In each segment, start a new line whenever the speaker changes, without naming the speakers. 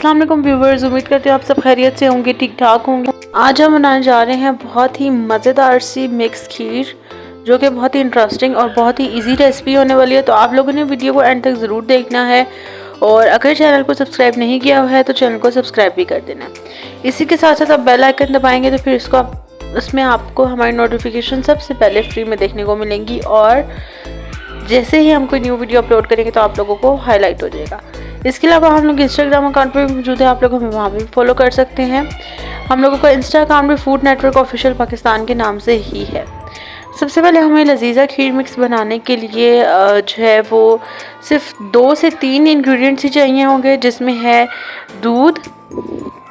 अस्सलाम वालेकुम व्यूवर्स, उम्मीद करते हैं आप सब खैरियत से होंगे, ठीक ठाक होंगे। आज हम बनाने जा रहे हैं बहुत ही मज़ेदार सी मिक्स खीर, जो कि बहुत ही इंटरेस्टिंग और बहुत ही इजी रेसिपी होने वाली है। तो आप लोगों ने वीडियो को एंड तक ज़रूर देखना है और अगर चैनल को सब्सक्राइब नहीं किया हुआ है तो चैनल को सब्सक्राइब भी कर देना। इसी के साथ साथ आप बेल आइकन दबाएंगे तो फिर उसमें आपको हमारी नोटिफिकेशन सबसे पहले फ्री में देखने को मिलेंगी और जैसे ही हम कोई न्यू वीडियो अपलोड करेंगे तो आप लोगों को हाईलाइट हो जाएगा। इसके अलावा हम लोग इंस्टाग्राम अकाउंट पर भी मौजूद है, आप लोग हमें वहाँ भी फॉलो कर सकते हैं। हम लोगों का इंस्टा अकाउंट भी फूड नेटवर्क ऑफिशियल पाकिस्तान के नाम से ही है। सबसे पहले हमें लजीजा खीर मिक्स बनाने के लिए जो है वो सिर्फ 2 से 3 इंग्रेडिएंट्स ही चाहिए होंगे, जिसमें है दूध,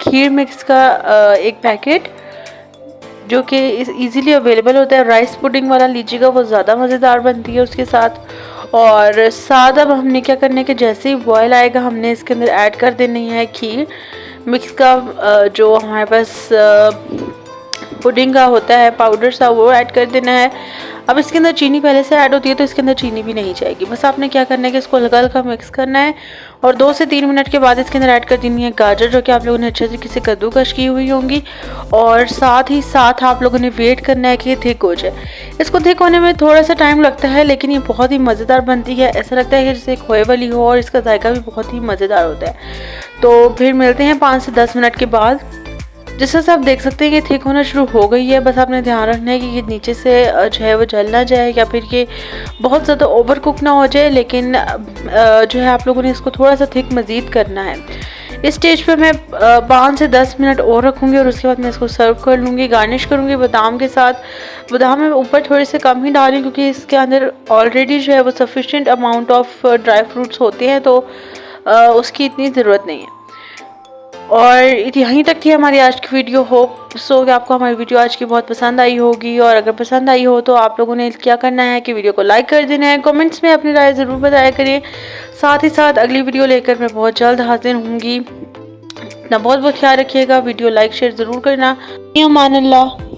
खीर मिक्स का एक पैकेट जो कि इजीली अवेलेबल होता है, राइस पुडिंग वाला लीजिएगा, वो ज़्यादा मज़ेदार बनती है उसके साथ। और साथ अब हमने क्या करना है कि जैसे ही बॉयल आएगा हमने इसके अंदर ऐड कर देनी है खीर मिक्स का जो हमारे पास पुडिंग का होता है पाउडर सा, वो ऐड कर देना है। अब इसके अंदर चीनी पहले से ऐड होती है तो इसके अंदर चीनी भी नहीं जाएगी। बस आपने क्या करना है कि इसको हल्का हल्का मिक्स करना है और 2 से 3 मिनट के बाद इसके अंदर ऐड कर देनी है गाजर, जो कि आप लोगों ने अच्छे तरीके से कद्दूकश की हुई होंगी। और साथ ही साथ आप लोगों ने वेट करना है कि ये थिक हो जाए। इसको थिक होने में थोड़ा सा टाइम लगता है, लेकिन ये बहुत ही मज़ेदार बनती है। ऐसा लगता है कि जैसे खोए वाली हो और इसका जायका भी बहुत ही मज़ेदार होता है। तो फिर मिलते हैं 5 से 10 मिनट के बाद। जिस तरह से आप देख सकते हैं कि थिक होना शुरू हो गई है। बस आपने ध्यान रखना है कि ये नीचे से जो है वो जल ना जाए या फिर ये बहुत ज़्यादा ओवर कुक ना हो जाए, लेकिन जो है आप लोगों ने इसको थोड़ा सा थिक मज़ीद करना है। इस स्टेज पे मैं 5 से 10 मिनट और रखूँगी और उसके बाद मैं इसको सर्व कर लूँगी। गार्निश करूँगी बादाम के साथ। बादाम मैं ऊपर थोड़े से कम ही डाली क्योंकि इसके अंदर ऑलरेडी जो है वो sufficient amount of dry fruits होते हैं, तो उसकी इतनी ज़रूरत नहीं है। और यहीं तक थी हमारी आज की वीडियो। होप सो कि आपको हमारी वीडियो आज की बहुत पसंद आई होगी, और अगर पसंद आई हो तो आप लोगों ने क्या करना है कि वीडियो को लाइक कर देना है। कमेंट्स में अपनी राय ज़रूर बताया करें। साथ ही साथ अगली वीडियो लेकर मैं बहुत जल्द हाजिर होंगी। अपना बहुत बहुत ख्याल रखिएगा। वीडियो लाइक शेयर ज़रूर करना। अमान अल्लाह।